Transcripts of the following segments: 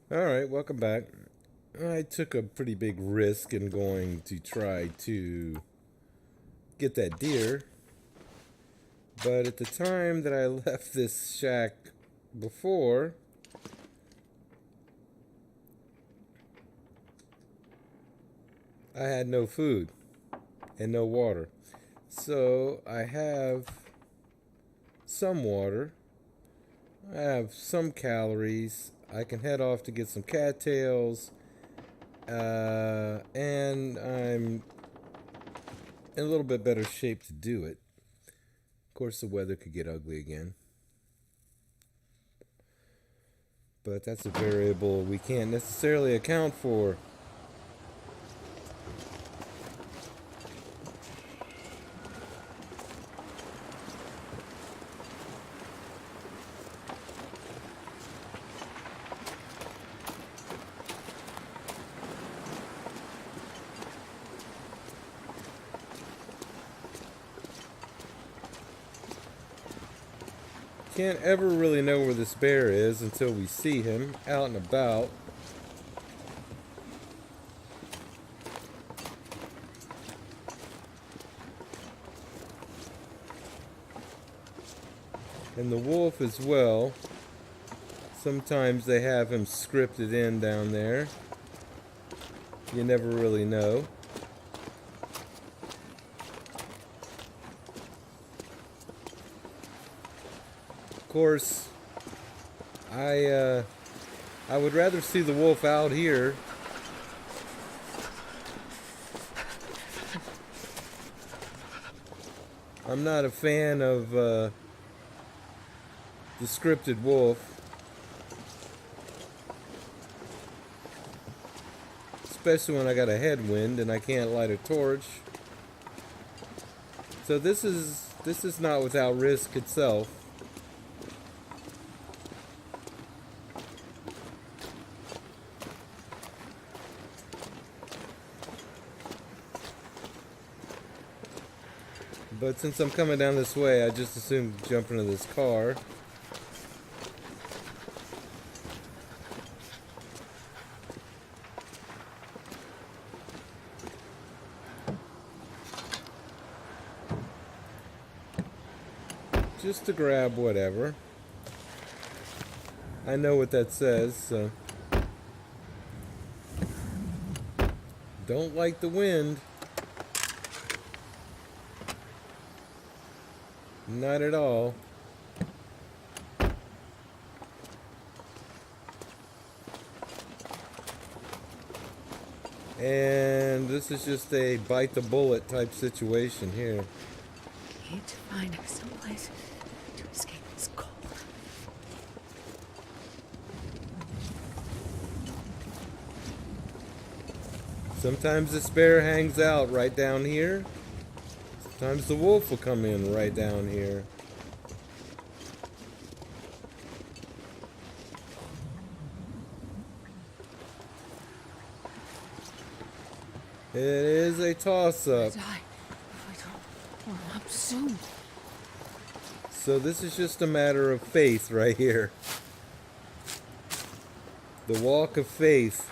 Alright, welcome back. I took a pretty big risk in going to try to get that deer, but at the time that I left this shack before, I had no food and no water. So I have some water, I have some calories, I can head off to get some cattails, and I'm in a little bit better shape to do it. Of course, the weather could get ugly again, but that's a variable we can't necessarily account for. Can't ever really know where this bear is until we see him out and about. And the wolf as well. Sometimes they have him scripted in down there. You never really know. Of course, I would rather see the wolf out here. I'm not a fan of the scripted wolf, especially when I got a headwind and I can't light a torch. So this is not without risk itself. But since I'm coming down this way, I just assume jump into this car. Just to grab whatever. I know what that says, so. Don't like the wind. Not at all. And this is just a bite the bullet type situation here. I need to find someplace to escape this cold. Sometimes this bear hangs out right down here. Sometimes the wolf will come in right down here. It is a toss-up. Die if I don't warm up soon. So this is just a matter of faith right here. The walk of faith.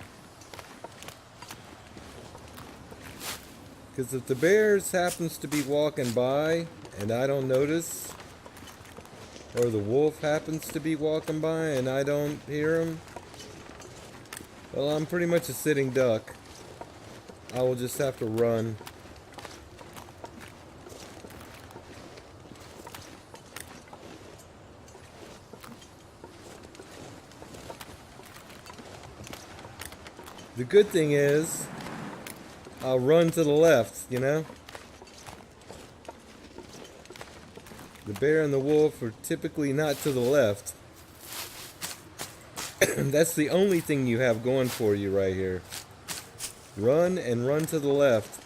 Because if the bears happens to be walking by and I don't notice, or the wolf happens to be walking by and I don't hear him, well, I'm pretty much a sitting duck. I will just have to run. The good thing is, I'll run to the left, you know? The bear and the wolf are typically not to the left. That's the only thing you have going for you right here. Run and run to the left.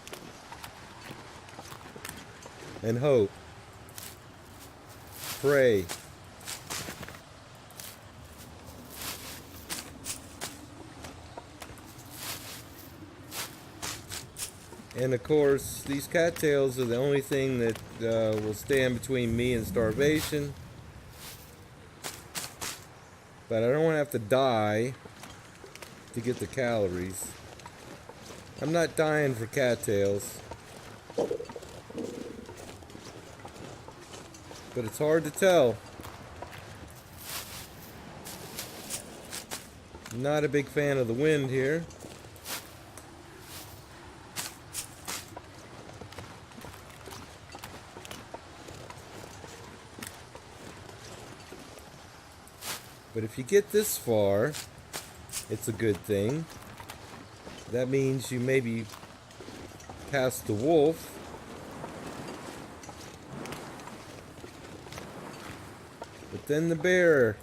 And hope. Pray. And of course, these cattails are the only thing that will stand between me and starvation. But I don't want to have to die to get the calories. I'm not dying for cattails. But it's hard to tell. Not a big fan of the wind here. But if you get this far, it's a good thing. That means you maybe pass the wolf. But then the bear.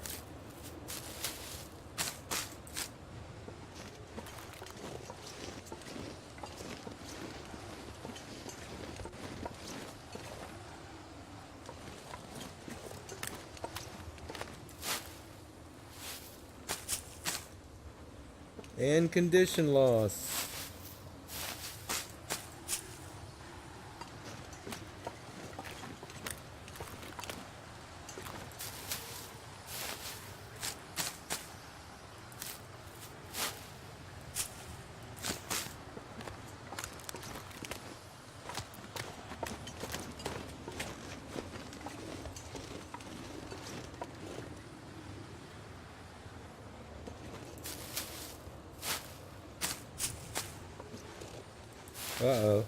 And condition loss. Uh-oh.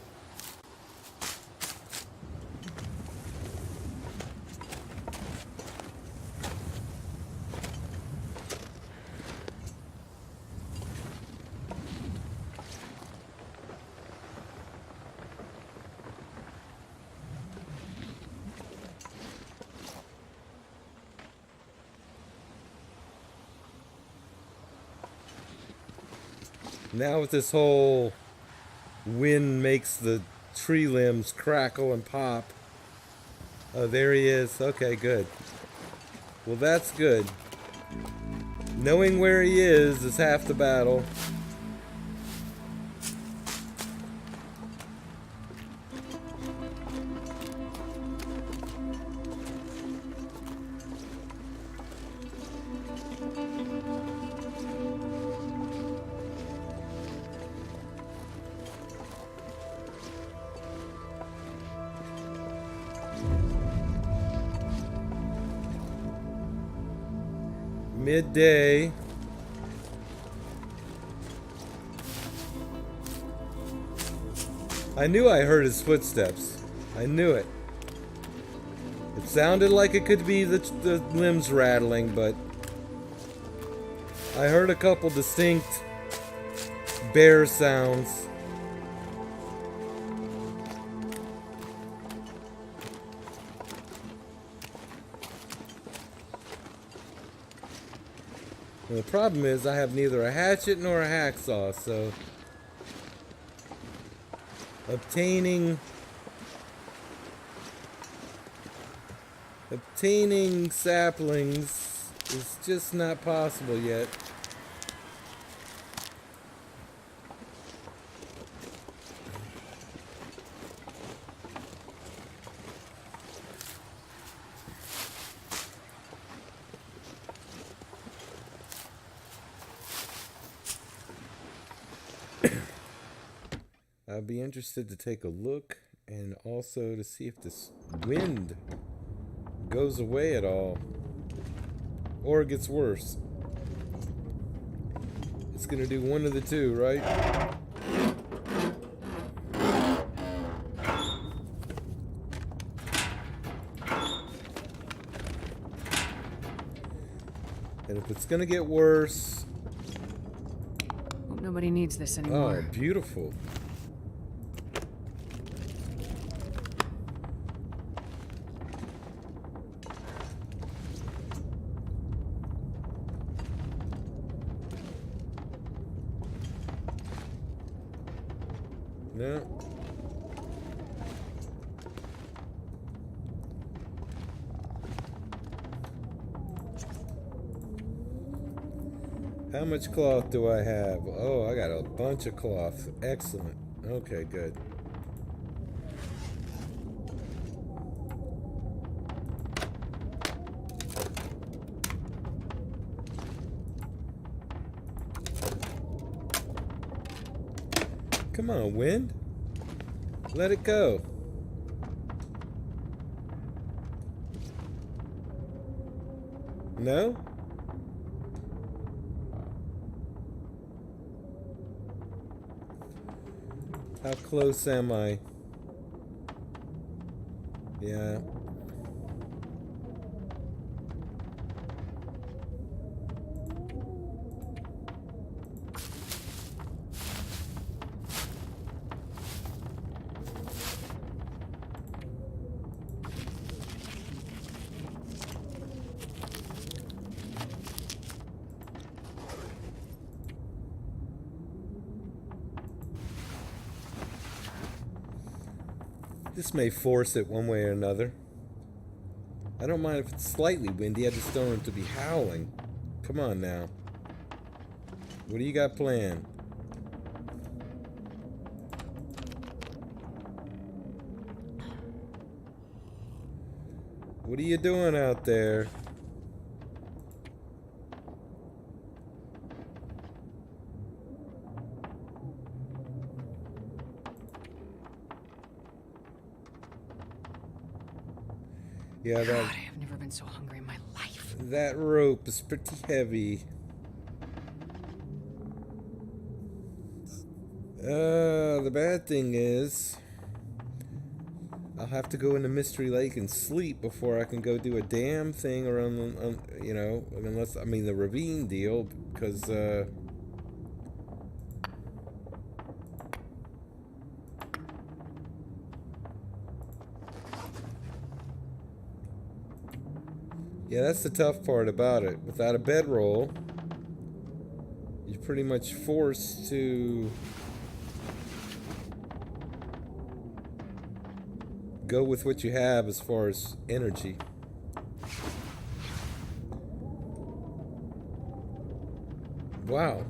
Now with this whole wind makes the tree limbs crackle and pop. Oh, there he is. Okay, good. Well, that's good. Knowing where he is half the battle. Midday. I knew I heard his footsteps. I knew it. It sounded like it could be the limbs rattling, but I heard a couple distinct bear sounds. And the problem is I have neither a hatchet nor a hacksaw, so obtaining saplings is just not possible yet. I'd be interested to take a look and also to see if this wind goes away at all or it gets worse. It's gonna do one of the two, right? And if it's gonna get worse... Hope nobody needs this anymore. Oh, beautiful. No. How much cloth do I have? Oh, I got a bunch of cloth. Excellent. Okay, good. Come on, wind. Let it go. No? How close am I? Yeah. This may force it one way or another. I don't mind if it's slightly windy, I just don't want it to be howling. Come on now. What do you got planned? What are you doing out there? Yeah, God, I have never been so hungry in my life. that rope is pretty heavy. The bad thing is I'll have to go into Mystery Lake and sleep before I can go do a damn thing around, you know, unless, I mean, the ravine deal, because, yeah, that's the tough part about it. Without a bedroll, you're pretty much forced to go with what you have as far as energy. Wow.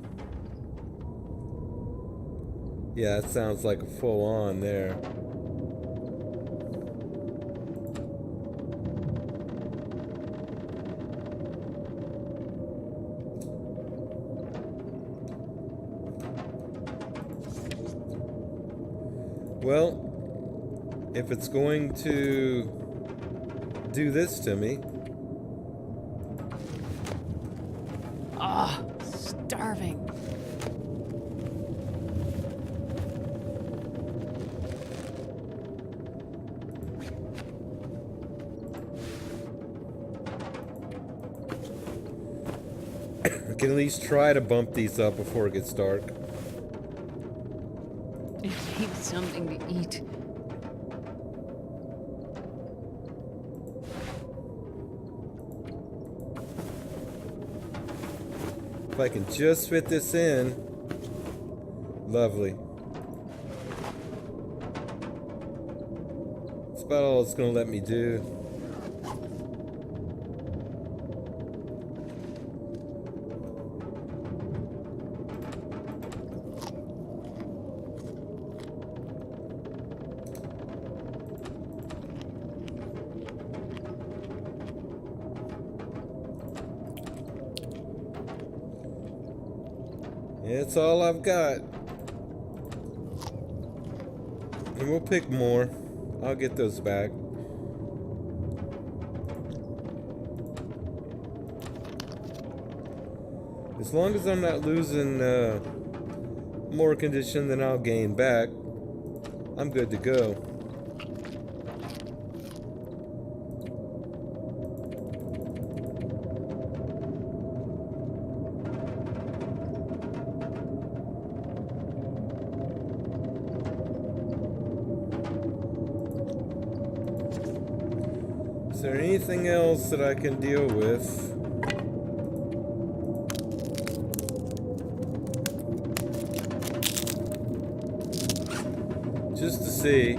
Yeah, that sounds like a full on there. Well, if it's going to do this to me. Ah, starving. I can at least try to bump these up before it gets dark. I need something to eat. If I can just fit this in. Lovely. That's about all it's gonna let me do. It's all I've got. And we'll pick more. I'll get those back. As long as I'm not losing more condition than I'll gain back, I'm good to go. Is there anything else that I can deal with? Just to see.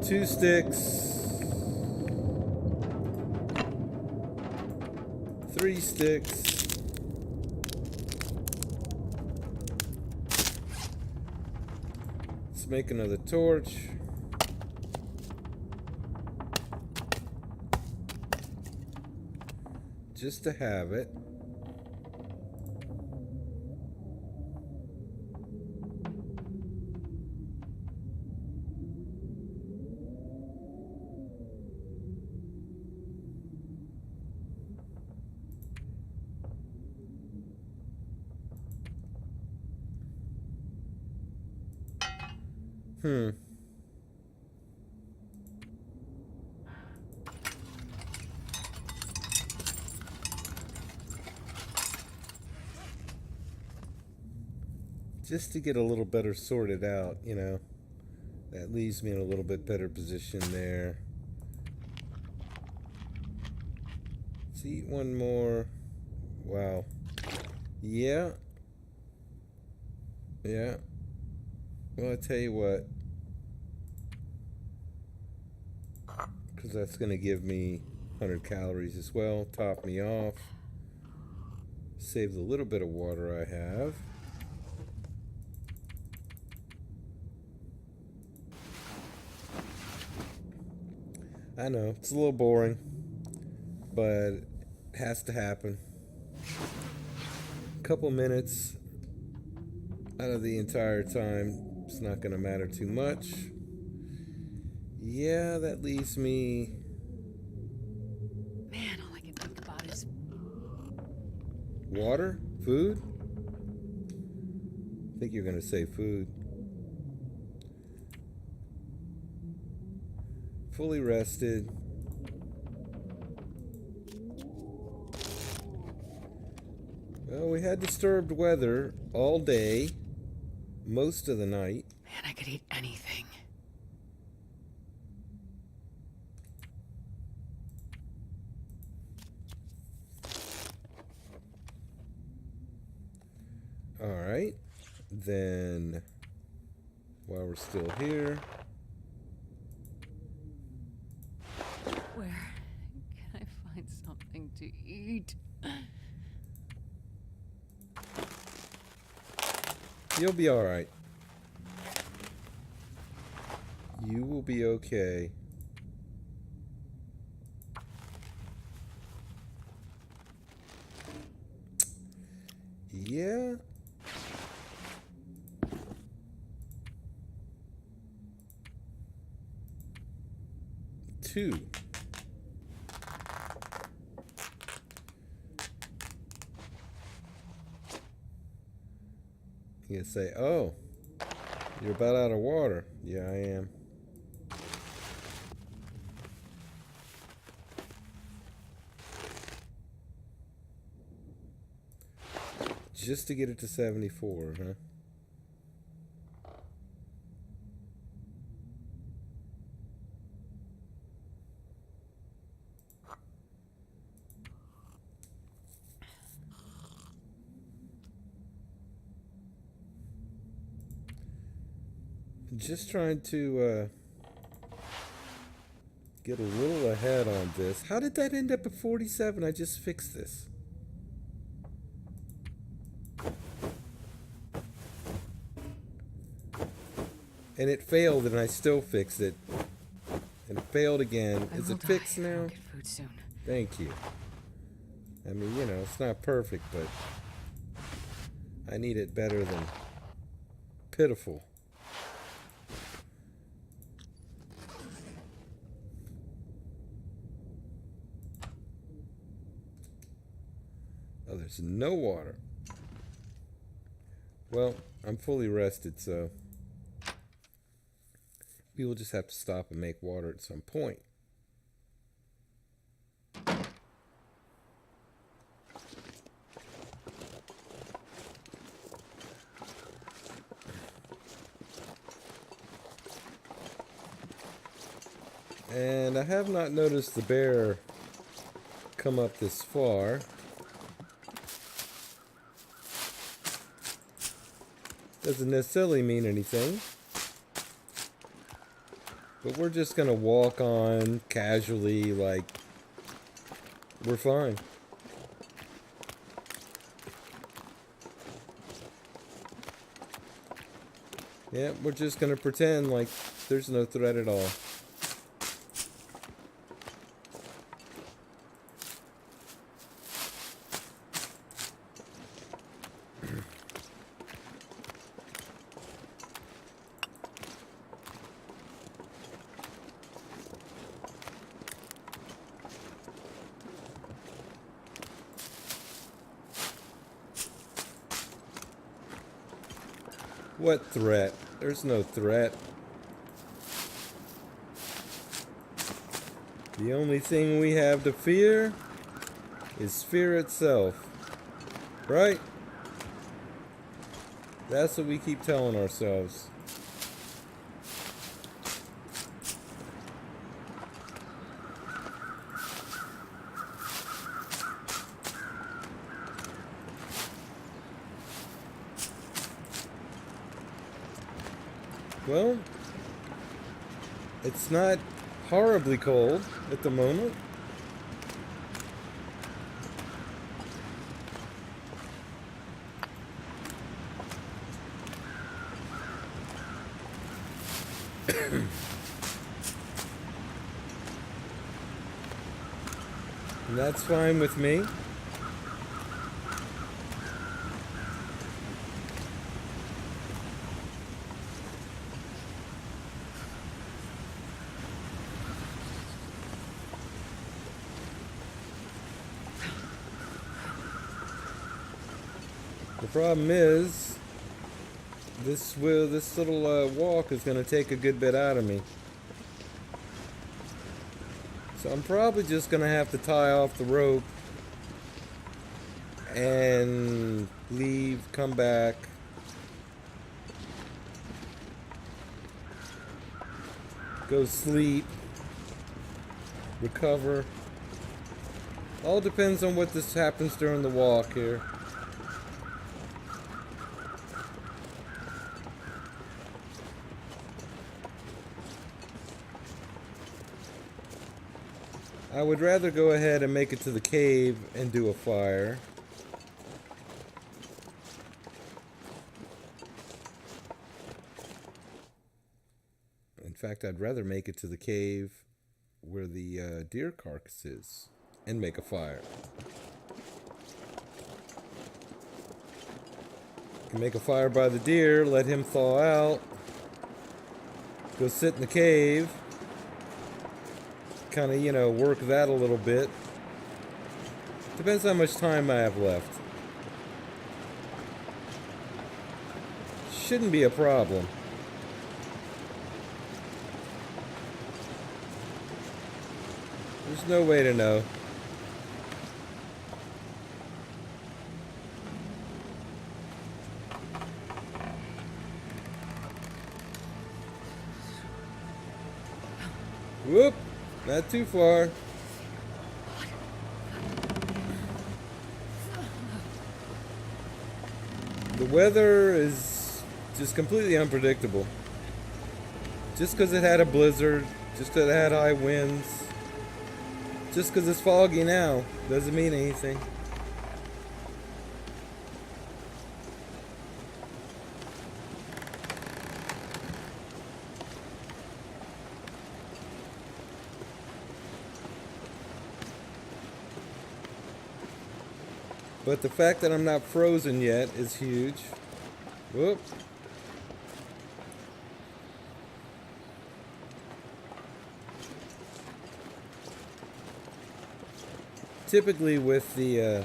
Two sticks. 3 sticks. Let's make another torch. Just to have it. Just to get a little better sorted out, you know. That leaves me in a little bit better position there. Let's eat one more. Wow. Yeah. Yeah. Well, I tell you what. Because that's going to give me 100 calories as well. Top me off. Save the little bit of water I have. I know, it's a little boring, but it has to happen. A couple minutes out of the entire time, it's not going to matter too much. Yeah, that leaves me... Man, all I can think about is... Water? Food? I think you're going to say food. Fully rested. Well, we had disturbed weather all day, most of the night. Man, I could eat anything. All right. Then, while we're still here... Where can I find something to eat? You'll be all right. You will be okay. Yeah. Two. You say, oh, you're about out of water. Yeah, I am. Just to get it to 74, huh? Just trying to get a little ahead on this. How did that end up at 47? I just fixed this. And it failed, and I still fixed it. And it failed again. Is it fixed now? Get food soon. Thank you. I mean, you know, it's not perfect, but I need it better than pitiful. Oh, there's no water. Well, I'm fully rested, so we will just have to stop and make water at some point. And I have not noticed the bear come up this far. Doesn't necessarily mean anything. But we're just gonna walk on casually like we're fine. Yeah, we're just gonna pretend like there's no threat at all. What threat? There's no threat. The only thing we have to fear is fear itself. Right? That's what we keep telling ourselves. Well, it's not horribly cold at the moment. And that's fine with me. The problem is, this little walk is going to take a good bit out of me. So I'm probably just going to have to tie off the rope and leave, come back. Go sleep, recover. All depends on what this happens during the walk here. I would rather go ahead and make it to the cave and do a fire. In fact, I'd rather make it to the cave where the deer carcass is and make a fire. Can make a fire by the deer, let him thaw out, go sit in the cave, kind of, work that a little bit. Depends how much time I have left. Shouldn't be a problem. There's no way to know. Whoop! Not too far. The weather is just completely unpredictable. Just because it had a blizzard, just because it had high winds, just because it's foggy now, doesn't mean anything. But the fact that I'm not frozen yet is huge. Whoop. Typically with the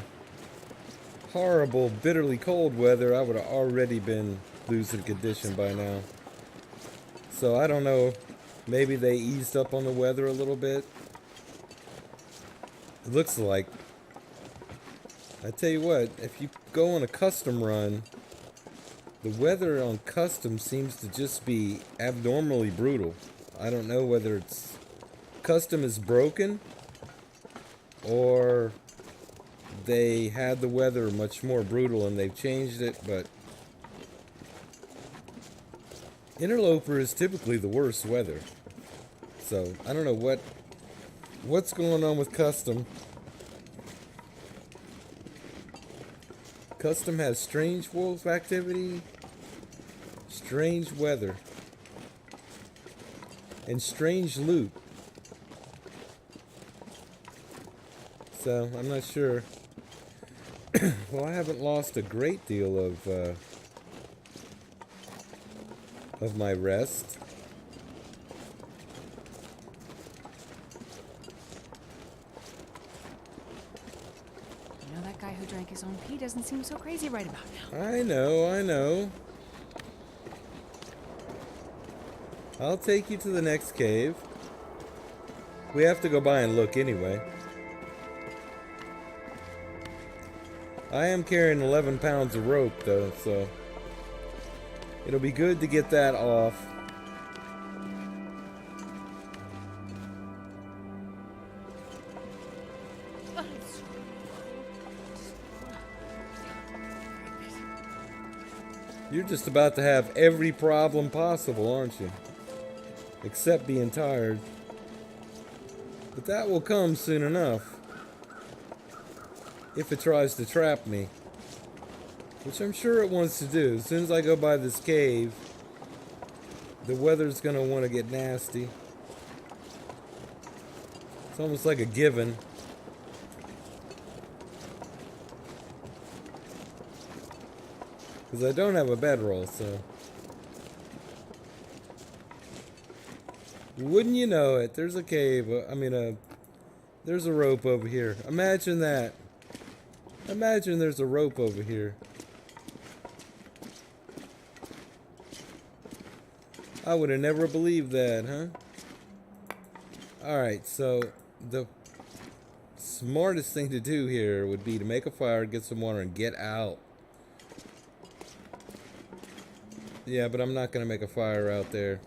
horrible, bitterly cold weather, I would have already been losing condition by now. So I don't know, maybe they eased up on the weather a little bit. It looks like. I tell you what, if you go on a custom run, the weather on custom seems to just be abnormally brutal. I don't know whether it's custom is broken or they had the weather much more brutal and they've changed it, but Interloper is typically the worst weather. So I don't know what's going on with custom. Custom has strange wolf activity, strange weather. And strange loot. So, I'm not sure. Well, I haven't lost a great deal of my rest. You know, that guy who drank his own pee doesn't seem so crazy right about now. I know. I'll take you to the next cave. We have to go by and look anyway. I am carrying 11 pounds of rope though, so it'll be good to get that off. You're just about to have every problem possible, aren't you? Except being tired. But that will come soon enough. If it tries to trap me. Which I'm sure it wants to do. As soon as I go by this cave, the weather's gonna want to get nasty. It's almost like a given. Because I don't have a bedroll, so... Wouldn't you know it? There's a cave. There's a rope over here. Imagine that. Imagine there's a rope over here. I would have never believed that, huh? Alright, so the smartest thing to do here would be to make a fire, get some water, and get out. Yeah, but I'm not going to make a fire out there.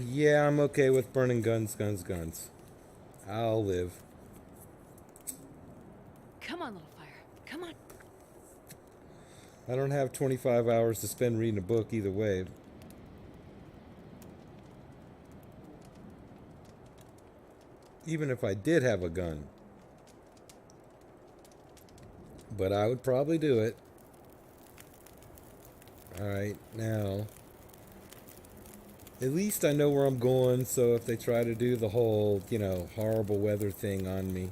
Yeah, I'm okay with burning guns. I'll live. Come on, little fire. Come on. I don't have 25 hours to spend reading a book either way. Even if I did have a gun. But I would probably do it. Alright, now... At least I know where I'm going, so if they try to do the whole, horrible weather thing on me.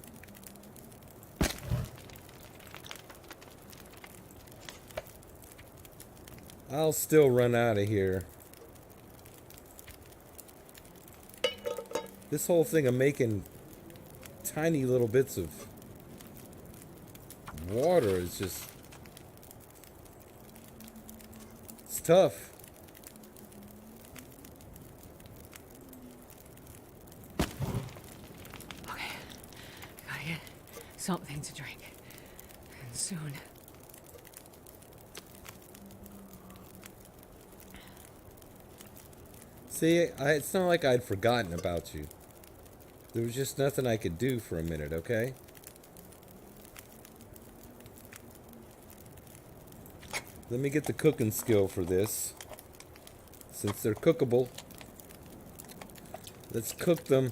I'll still run out of here. This whole thing of making tiny little bits of water is just... It's tough. Something to drink. And soon. See, it's not like I'd forgotten about you. There was just nothing I could do for a minute, okay? Let me get the cooking skill for this. Since they're cookable, let's cook them.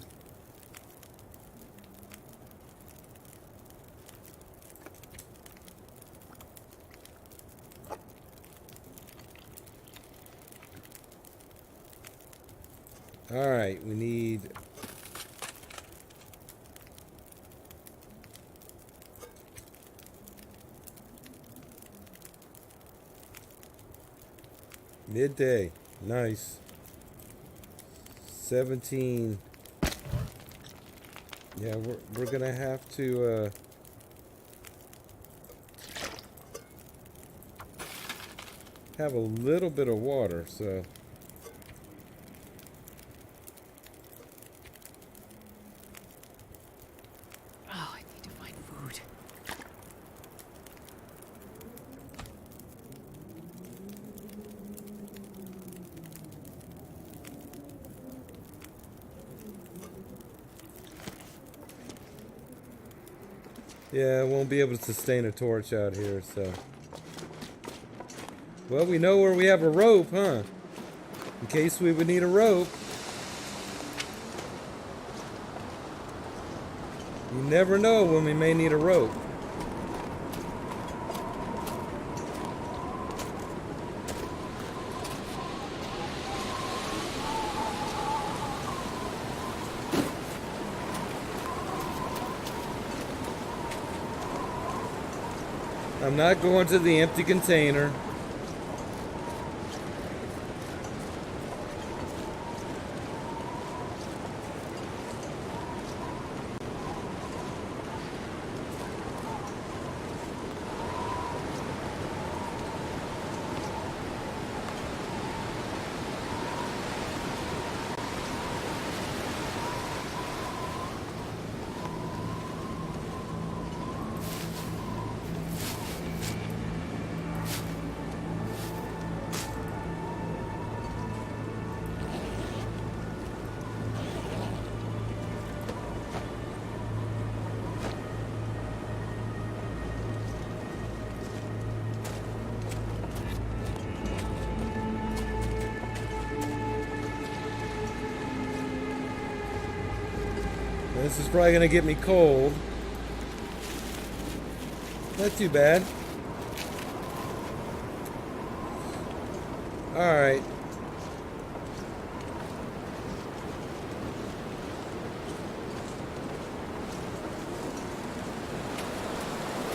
Alright, we need... midday. Nice. 17. Yeah, we're gonna have to, have a little bit of water, so... Yeah, I won't be able to sustain a torch out here, so... Well, we know where we have a rope, huh? In case we would need a rope. You never know when we may need a rope. I'm not going to the empty container. This is probably going to get me cold. Not too bad. Alright.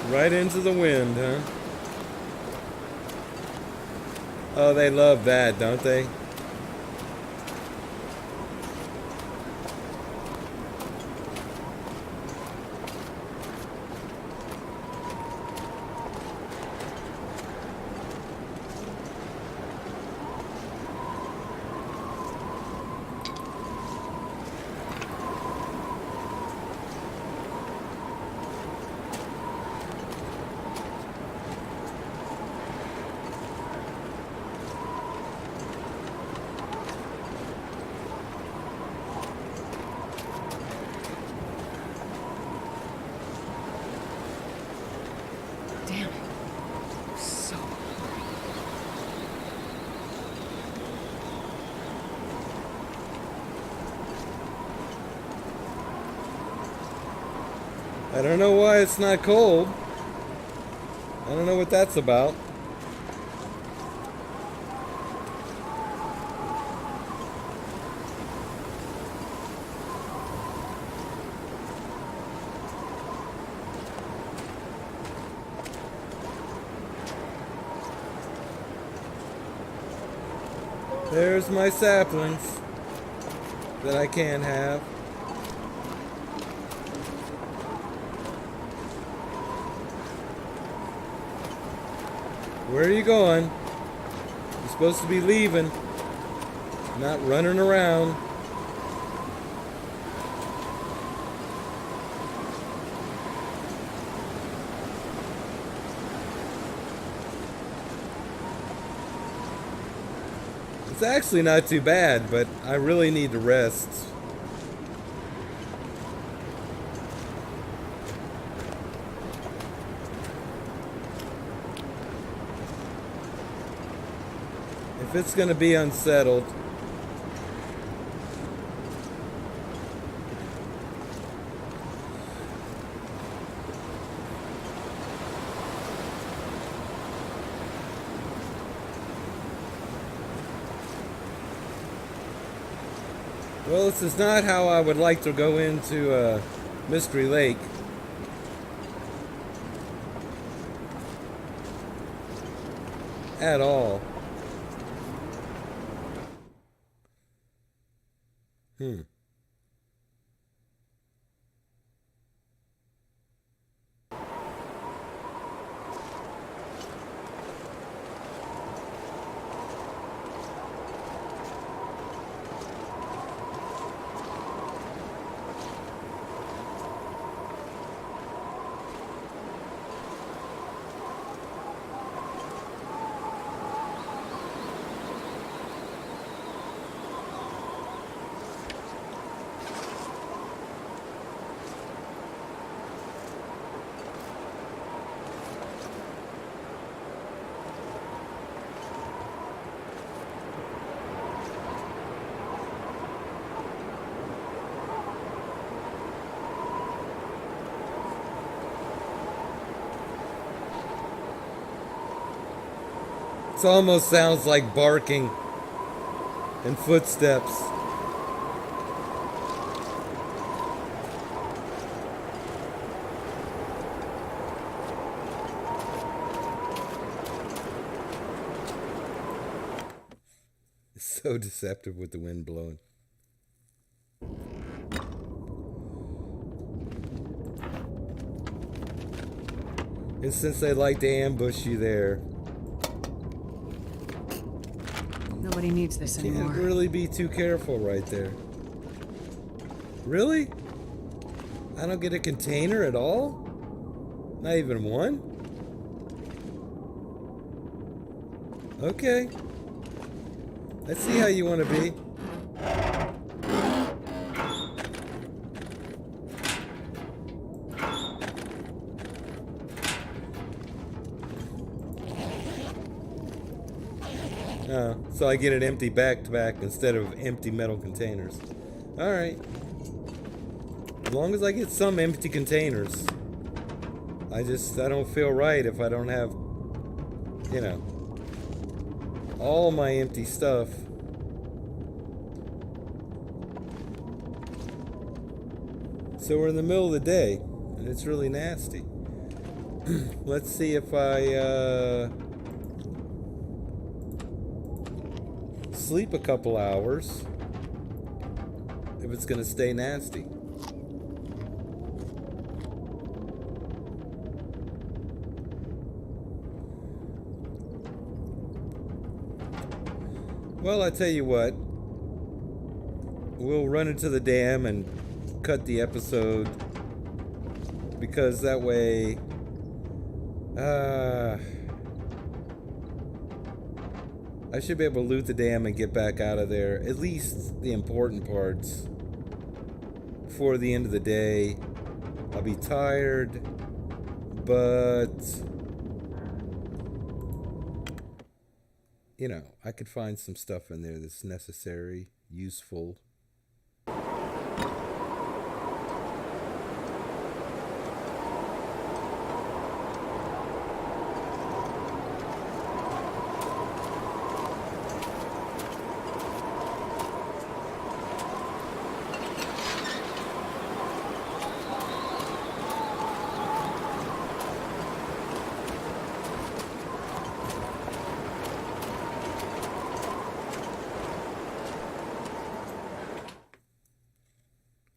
Right into the wind, huh? Oh, they love that, don't they? Damn it. So hard. I don't know why it's not cold. I don't know what that's about. There's my saplings that I can't have. Where are you going? You're supposed to be leaving, not running around. It's actually not too bad, but I really need to rest. If it's going to be unsettled, well, this is not how I would like to go into Mystery Lake. At all. It almost sounds like barking and footsteps. It's so deceptive with the wind blowing. And since they like to ambush you there, Nobody needs this anymore. can't really be too careful right there. Really? I don't get a container at all? Not even one? Okay. Let's see how you want to be. So I get it empty back to back instead of empty metal containers. Alright. As long as I get some empty containers. I don't feel right if I don't have, you know, all my empty stuff. So we're in the middle of the day, and it's really nasty. Let's see if I, sleep a couple hours, if it's gonna stay nasty. Well, I tell you what, we'll run into the dam and cut the episode, because that way, I should be able to loot the dam and get back out of there, at least the important parts, before the end of the day. I'll be tired, but, you know, I could find some stuff in there that's necessary, useful.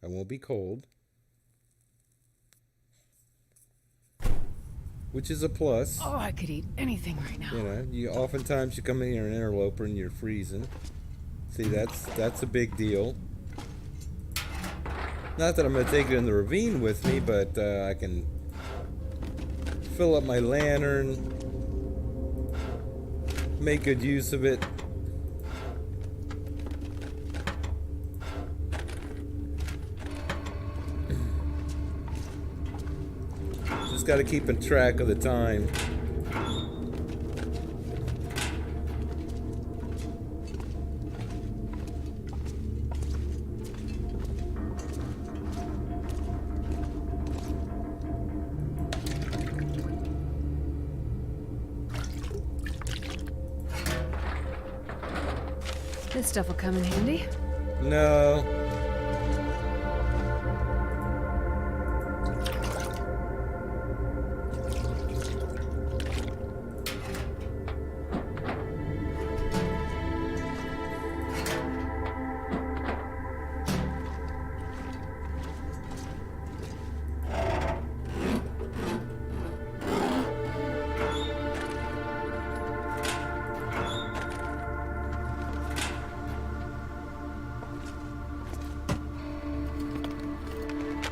I won't be cold, which is a plus. Oh, I could eat anything right now. You know, oftentimes you come in here an interloper and you're freezing. See, that's a big deal. Not that I'm gonna take it in the ravine with me, but I can fill up my lantern, make good use of it. Just got to keep in track of the time. This stuff will come in handy. No.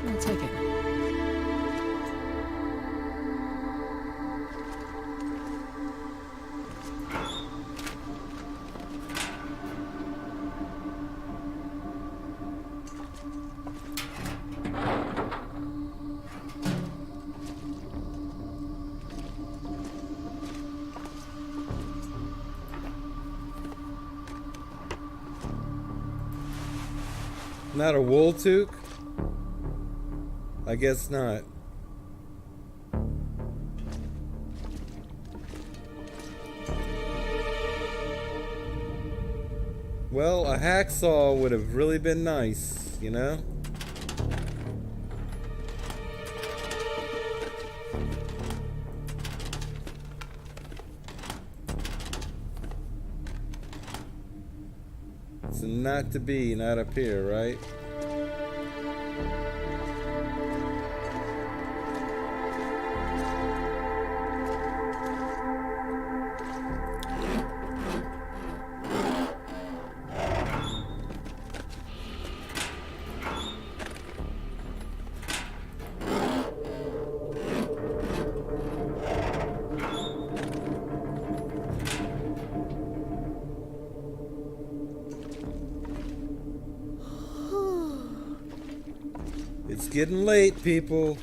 I'll take it. Not a wool toque? I guess not. Well, a hacksaw would have really been nice, you know? It's not to be, not up here, right? It's getting late, people.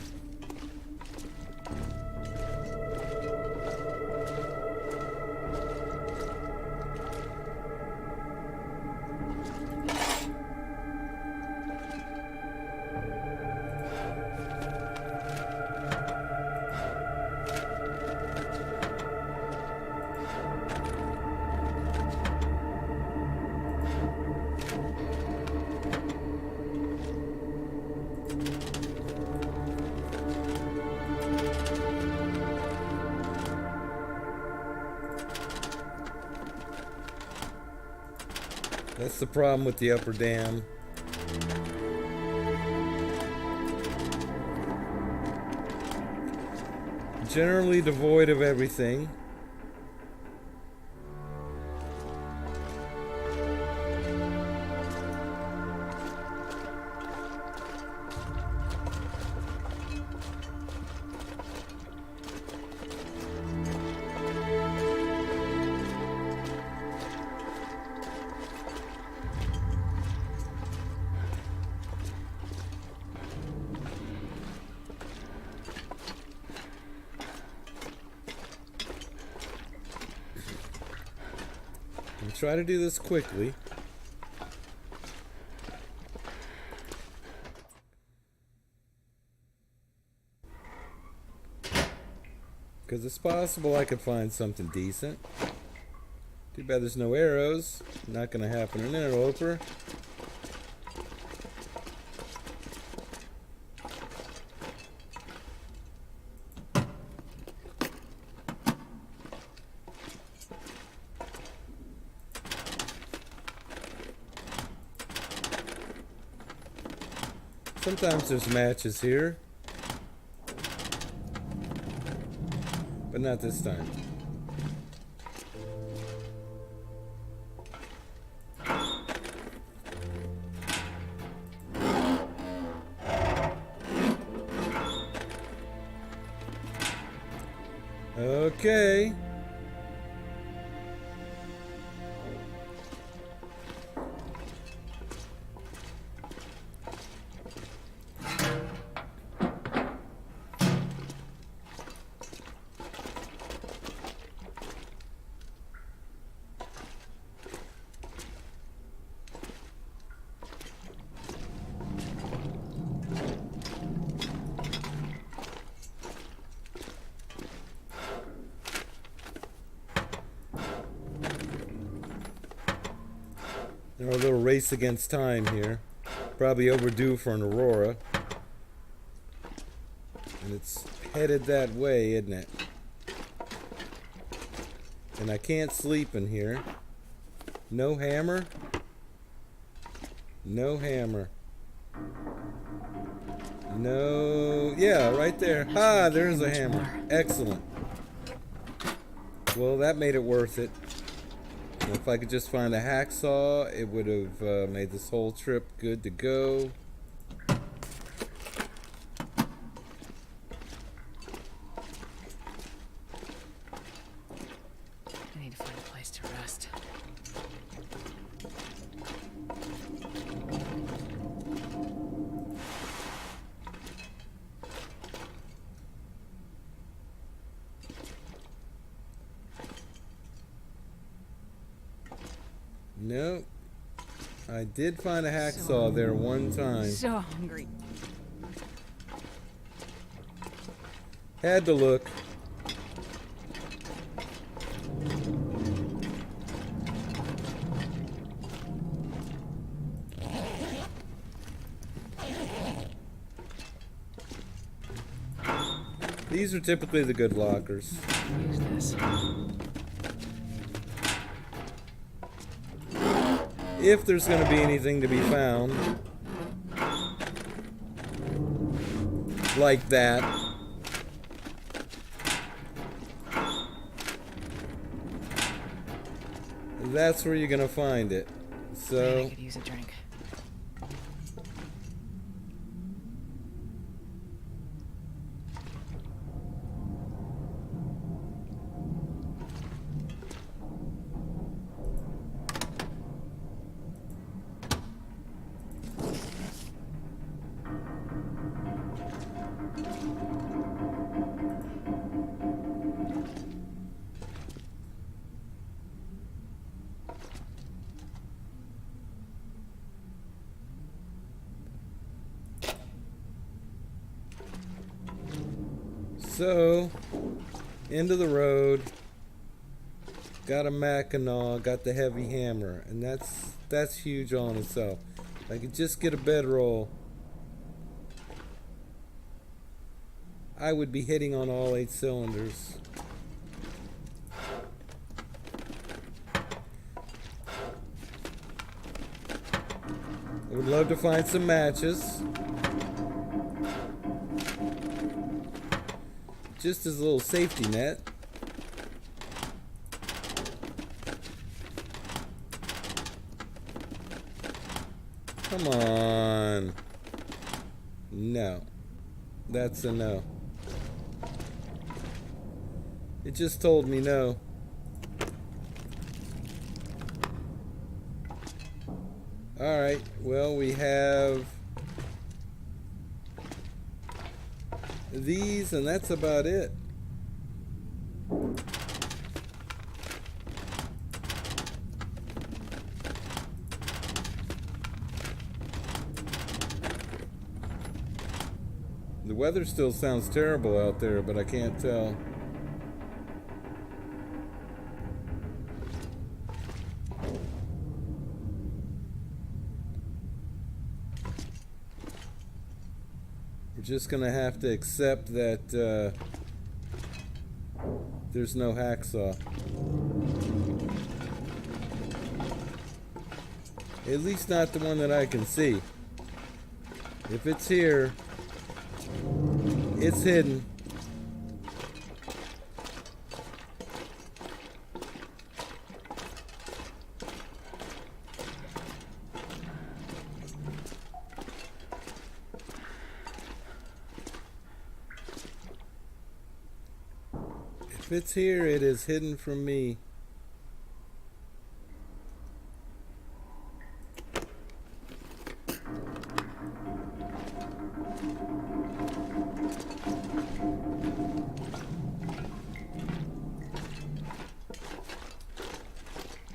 That's the problem with the upper dam. Generally devoid of everything. I'll try to do this quickly. Because it's possible I could find something decent. Too bad there's no arrows. Not gonna happen in an interloper. Sometimes there's matches here, but not this time. Okay. Our little race against time here. Probably overdue for an aurora. And it's headed that way, isn't it? And I can't sleep in here. No hammer? No hammer. No... Yeah, right there. Ah, there's a hammer. Excellent. Well, that made it worth it. If I could just find a hacksaw, it would have made this whole trip good to go. I need to find a place to rest. Nope. I did find a hacksaw there one time. So hungry. Had to look. These are typically the good lockers. Use this. If there's going to be anything to be found. Like that. That's where you're going to find it. So I could use a drink. So, end of the road. Got a Mackinaw, got the heavy hammer, and that's huge on itself. I could just get a bedroll. I would be hitting on all 8 cylinders. I would love to find some matches. Just as a little safety net. Come on. No. That's a no. It just told me no. Alright, well, we have these, and that's about it. The weather still sounds terrible out there, but I can't tell. We're just gonna have to accept that there's no hacksaw. At least not the one that I can see. If it's here, it's hidden. If it's here, it is hidden from me.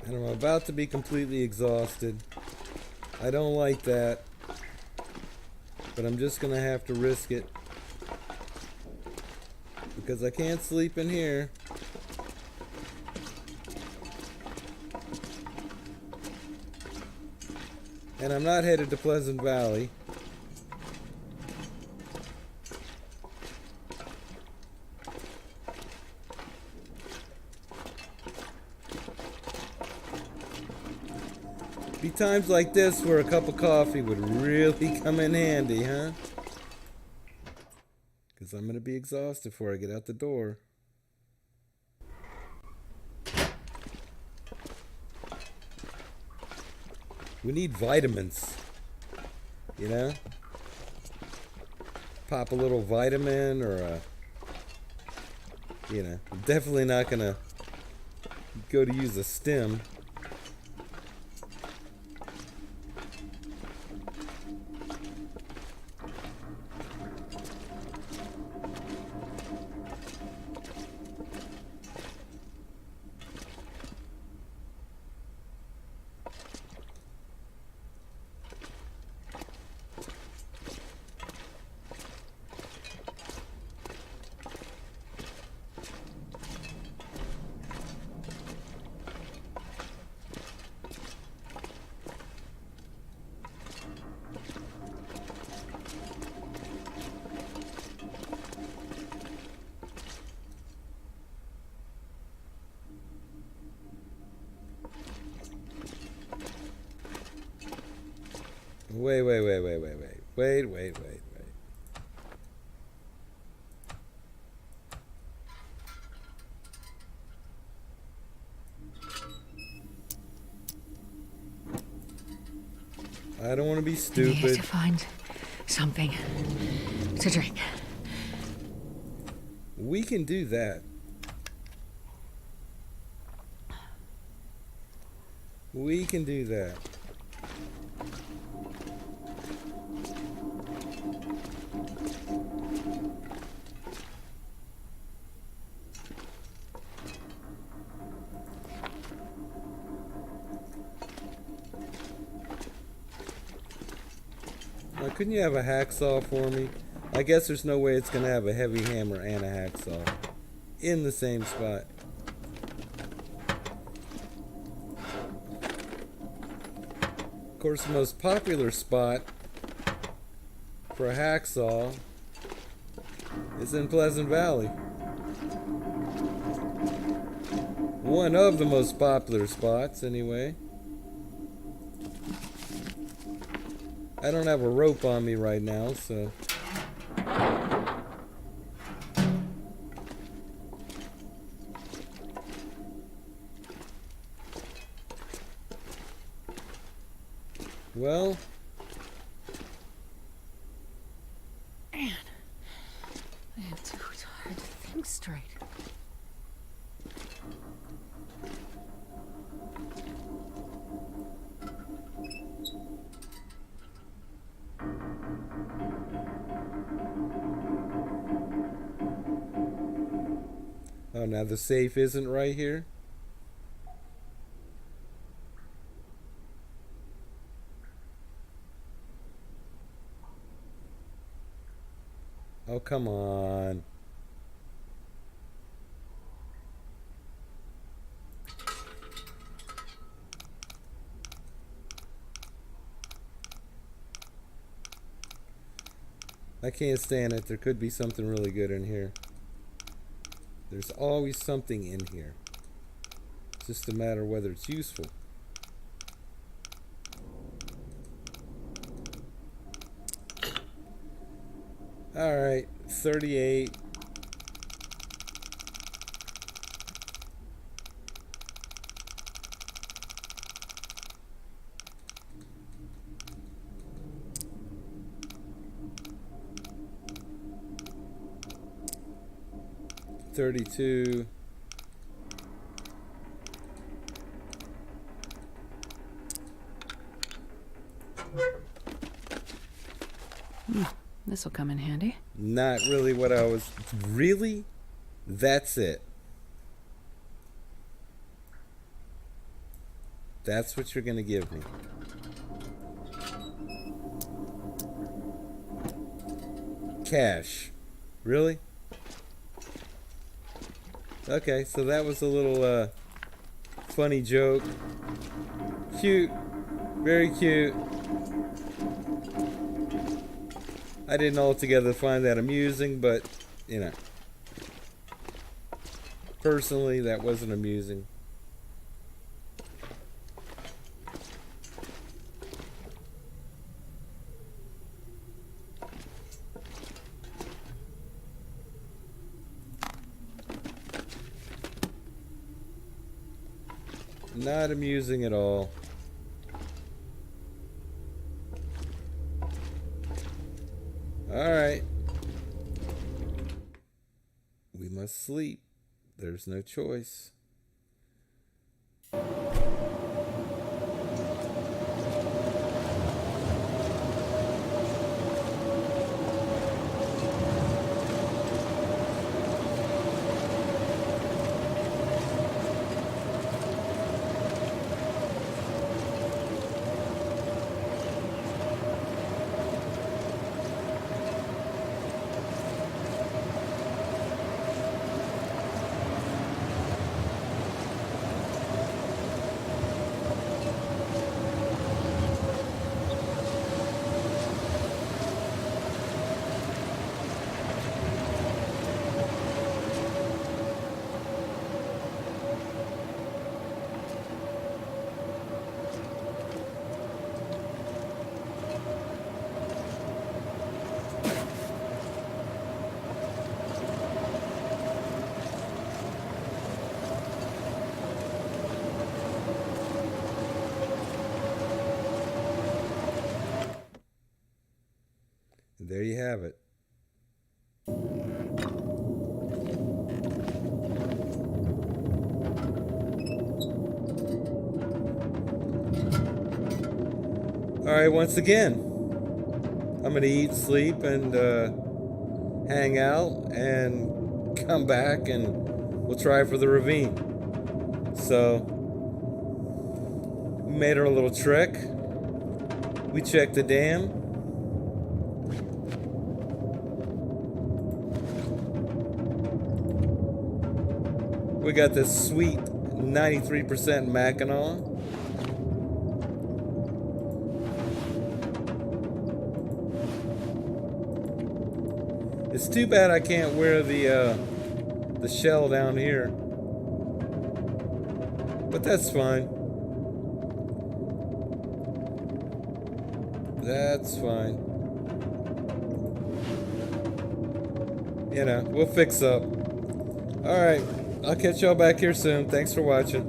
And I'm about to be completely exhausted. I don't like that. But I'm just gonna have to risk it. Because I can't sleep in here. And I'm not headed to Pleasant Valley. Be times like this where a cup of coffee would really come in handy, huh? Because I'm going to be exhausted before I get out the door. We need vitamins. You know? Pop a little vitamin or a... You know, I'm definitely not going to go to use a stim. Wait, wait, wait, wait, wait, wait. Wait, wait, wait, wait. I don't want to be I need stupid. to find something to drink. We can do that. We can do that. Now, couldn't you have a hacksaw for me? I guess there's no way it's going to have a heavy hammer and a hacksaw in the same spot. Of course, the most popular spot for a hacksaw is in Pleasant Valley. One of the most popular spots, anyway. I don't have a rope on me right now, so... Well... Man, I am too tired to think straight. Oh, now the safe isn't right here? Oh, come on. I can't stand it. There could be something really good in here. There's always something in here. It's just a matter of whether it's useful. Alright, 38. $32. This'll come in handy. Not really what I was... Really? That's it. That's what you're going to give me. Cash. Really? Okay, so that was a little funny joke. Cute. Very cute. I didn't altogether find that amusing, but, you know. Personally, that wasn't amusing. Not amusing at all. Alright. We must sleep. There's no choice. And there you have it. Alright, once again, I'm gonna eat, sleep, and hang out, and come back, and we'll try for the ravine. So, we made our little trek. We checked the dam. We got this sweet 93% Mackinac. It's too bad I can't wear the shell down here. But that's fine. That's fine. You know, we'll fix up. Alright, I'll catch y'all back here soon. Thanks for watching.